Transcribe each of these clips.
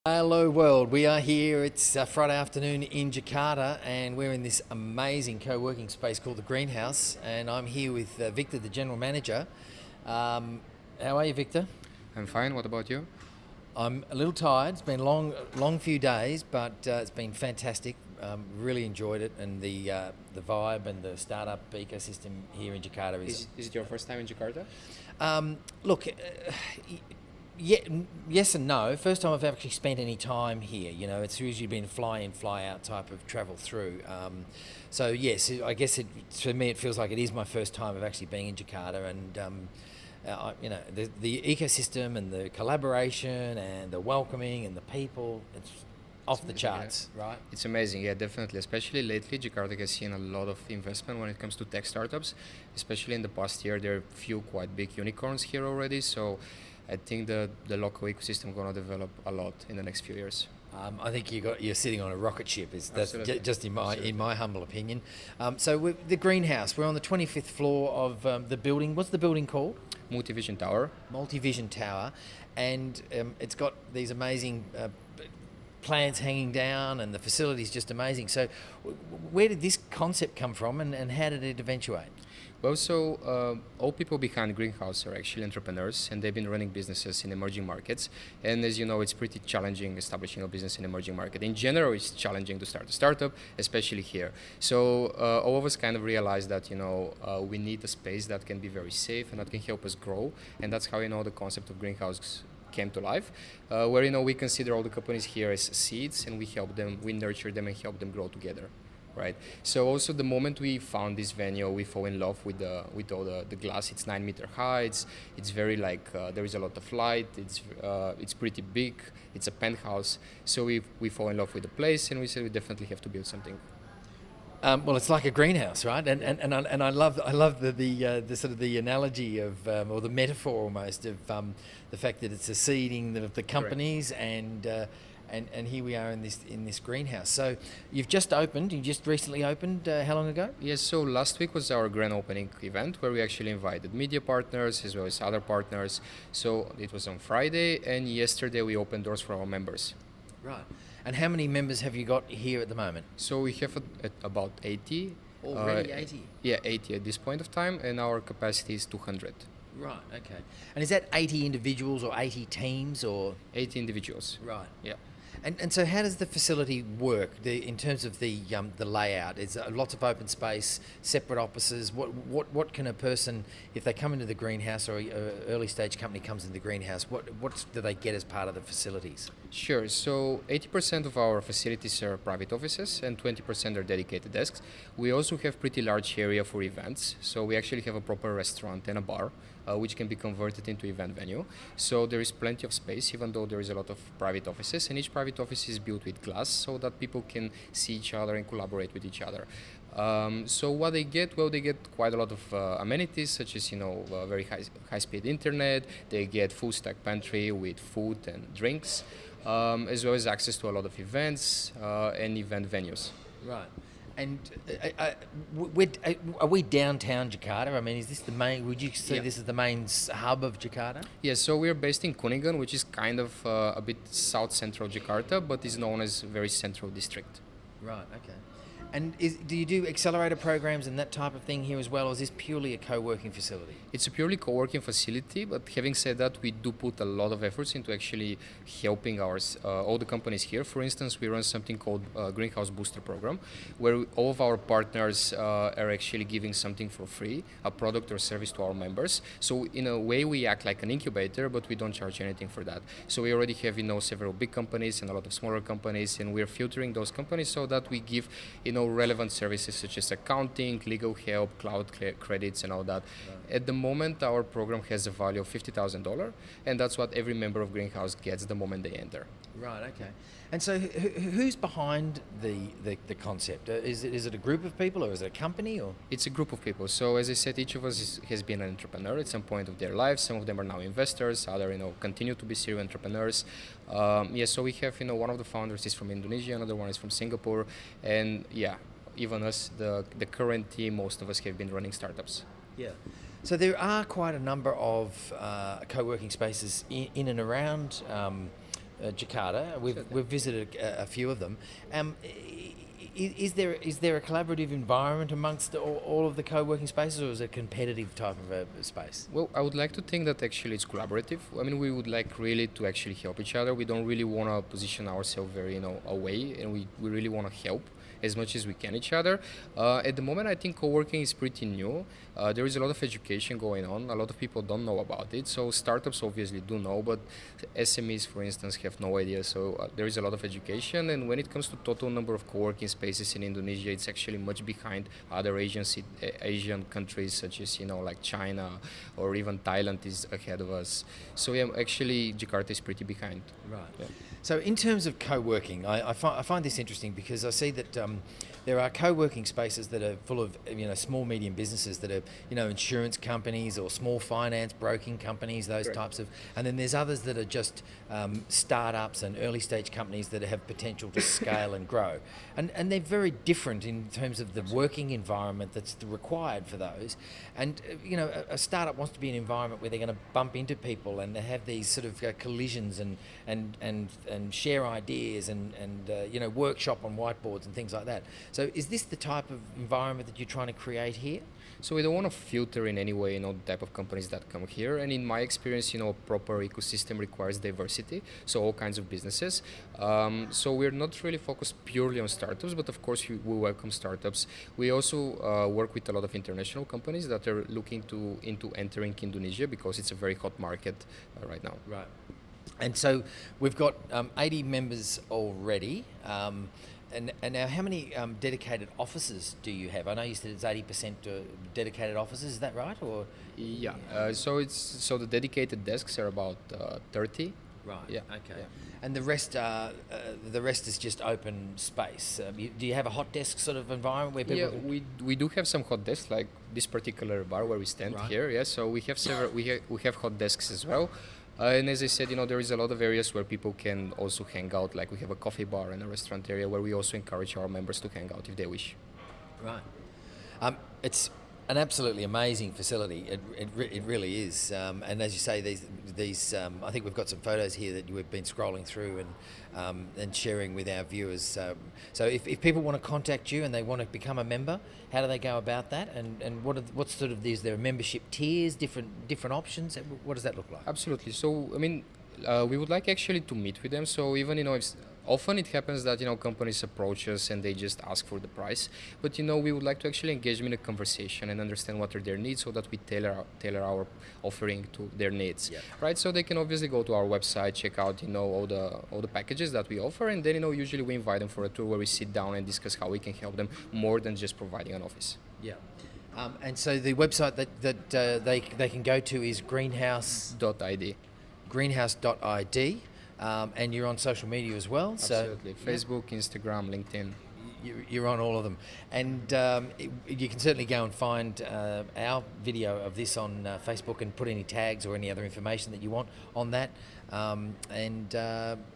Hello world, we are here, it's Friday afternoon in Jakarta and we're in this amazing co-working space called the Greenhouse, and I'm here with Viktor, the General Manager. How are you, Viktor? I'm fine. What about you? I'm a little tired, it's been a long few days, but it's been fantastic. Really enjoyed it, and the vibe and the startup ecosystem here in Jakarta Is it your first time in Jakarta? Look, yeah, yes and no. First time I've actually spent any time here. You know, it's usually been fly in, fly out type of travel through. So yes, I guess for me it feels like it is my first time of actually being in Jakarta, and the ecosystem and the collaboration and the welcoming and the people. It's off the Amazing, yeah. charts, right? It's amazing, yeah, definitely. Especially lately, Jakarta has seen a lot of investment when it comes to tech startups. Especially in the past year, there are a few quite big unicorns here already. So I think the local ecosystem gonna develop a lot in the next few years. I think you're sitting on a rocket ship. That's Absolutely. just in Absolutely. my humble opinion. So the greenhouse. We're on the 25th floor of the building. What's the building called? Multi-vision tower. Multi-vision tower, and it's got these amazing plants hanging down, and the facility's just amazing. So, where did this concept come from, and how did it eventuate? Well, so all people behind Greenhouse are actually entrepreneurs, and they've been running businesses in emerging markets. And as you know, it's pretty challenging establishing a business in emerging market. In general, it's challenging to start a startup, especially here. So all of us kind of realized that we need a space that can be very safe and that can help us grow. And that's how the concept of Greenhouse came to life, where we consider all the companies here as seeds, and we nurture them and help them grow together. Right. So also the moment we found this venue, we fall in love with all the glass. It's 9 meter high. It's very there is a lot of light. It's pretty big. It's a penthouse. So we fall in love with the place, and we said we definitely have to build something. Well, it's like a greenhouse, right? And I love the sort of the analogy of or the metaphor almost of the fact that it's a seeding the companies, and here we are in this greenhouse. So you just recently opened. How long ago? Yes. So last week was our grand opening event where we actually invited media partners as well as other partners. So it was on Friday, and yesterday we opened doors for our members. Right. And how many members have you got here at the moment? So we have at about 80. Already 80? Yeah, 80 at this point of time, and our capacity is 200. Right, okay. And is that 80 individuals or 80 teams or? 80 individuals. Right. Yeah. And so how does the facility work in terms of the layout? Is lots of open space, separate offices? What can a person, if they come into the greenhouse or a early stage company comes into the greenhouse, what do they get as part of the facilities? Sure. So 80% of our facilities are private offices and 20% are dedicated desks. We also have pretty large area for events. So we actually have a proper restaurant and a bar, which can be converted into event venue. So there is plenty of space, even though there is a lot of private offices, and each private office is built with glass so that people can see each other and collaborate with each other. So what they get? Well, they get quite a lot of amenities, such as very high-speed internet. They get full stack pantry with food and drinks, as well as access to a lot of events and event venues. Right. And are we downtown Jakarta? I mean, is this the main? Would you say Yeah. this is the main hub of Jakarta? Yes, so we're based in Kuningan, which is kind of a bit south central Jakarta, but is known as very central district. Right. Okay. And do you do accelerator programs and that type of thing here as well, or is this purely a co-working facility? It's a purely co-working facility, but having said that, we do put a lot of efforts into actually helping all the companies here. For instance, we run something called Greenhouse Booster Program, where all of our partners are actually giving something for free, a product or service to our members. So in a way, we act like an incubator, but we don't charge anything for that. So we already have several big companies and a lot of smaller companies, and we're filtering those companies so that we give relevant services such as accounting, legal help, cloud credits, and all that. Right. At the moment, our program has a value of $50,000, and that's what every member of Greenhouse gets the moment they enter. Right. Okay. And so, who's behind the concept? Is it a group of people, or is it a company, or? It's a group of people. So, as I said, each of us has been an entrepreneur at some point of their lives. Some of them are now investors. Others, continue to be serial entrepreneurs. So we have, one of the founders is from Indonesia, another one is from Singapore, and even us, the current team, most of us have been running startups. Yeah. So there are quite a number of co-working spaces in and around Jakarta. We've visited a few of them. Is there a collaborative environment amongst all of the co-working spaces, or is it a competitive type of a space? Well, I would like to think that actually it's collaborative. I mean, we would like really to actually help each other. We don't really want to position ourselves very, away, and we really want to help as much as we can each other. At the moment, I think co-working is pretty new. There is a lot of education going on. A lot of people don't know about it. So startups obviously do know, but SMEs, for instance, have no idea. So there is a lot of education. And when it comes to total number of co-working spaces in Indonesia, it's actually much behind other Asian countries such as, like China or even Thailand is ahead of us. So yeah, actually Jakarta is pretty behind. Right. Yeah. So in terms of co-working, I find this interesting because I see that there are co-working spaces that are full of small medium businesses that are insurance companies or small finance broking companies, those Correct. types of, and then there's others that are just startups and early stage companies that have potential to scale and grow, and they're very different in terms of the working environment that's required for those. And a startup wants to be an environment where they're going to bump into people and they have these sort of collisions and share ideas and workshop on whiteboards and things like that. So is this the type of environment that you're trying to create here? So we don't want to filter in any way, the type of companies that come here. And in my experience, a proper ecosystem requires diversity, so all kinds of businesses. So we're not really focused purely on startups, but of course we welcome startups. We also work with a lot of international companies that are looking into entering Indonesia because it's a very hot market right now. Right. And so we've got 80 members already. And now, how many dedicated offices do you have? I know you said it's 80% dedicated offices. Is that right? Or Yeah. So the dedicated desks are about 30. right. Yeah. Okay. Yeah. And the rest is just open space. Do you have a hot desk sort of environment where people? Yeah, we do have some hot desks, like this particular bar where we stand Right. here. Yeah. So we have several. We have hot desks as well. And as I said, there is a lot of areas where people can also hang out. Like we have a coffee bar and a restaurant area where we also encourage our members to hang out if they wish. Right. It's an absolutely amazing facility. It really is. And as you say, these I think we've got some photos here that we've been scrolling through and sharing with our viewers. So if people want to contact you and they want to become a member, how do they go about that? And what's sort of, is there membership tiers, different options? What does that look like? Absolutely. So I mean, we would like actually to meet with them. So even if often it happens that companies approach us and they just ask for the price, but we would like to actually engage them in a conversation and understand what are their needs so that we tailor our offering to their needs. Yep. Right? So they can obviously go to our website, check out all the packages that we offer, and then usually we invite them for a tour where we sit down and discuss how we can help them more than just providing an office. Yeah. And so the website that they can go to is Greenhouse.id. Greenhouse.id. And you're on social media as well. Absolutely. So Facebook, Instagram, LinkedIn. you're on all of them. And you can certainly go and find our video of this on Facebook and put any tags or any other information that you want on that. And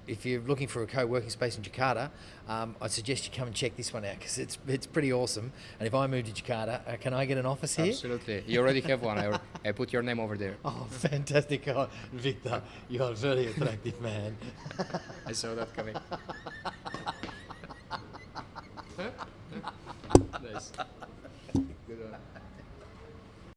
if you're looking for a co-working space in Jakarta, I suggest you come and check this one out because it's pretty awesome. And if I move to Jakarta, can I get an office here? Absolutely. You already have one. I put your name over there. Oh, fantastic. Oh, Viktor, you're a very attractive man. I saw that coming.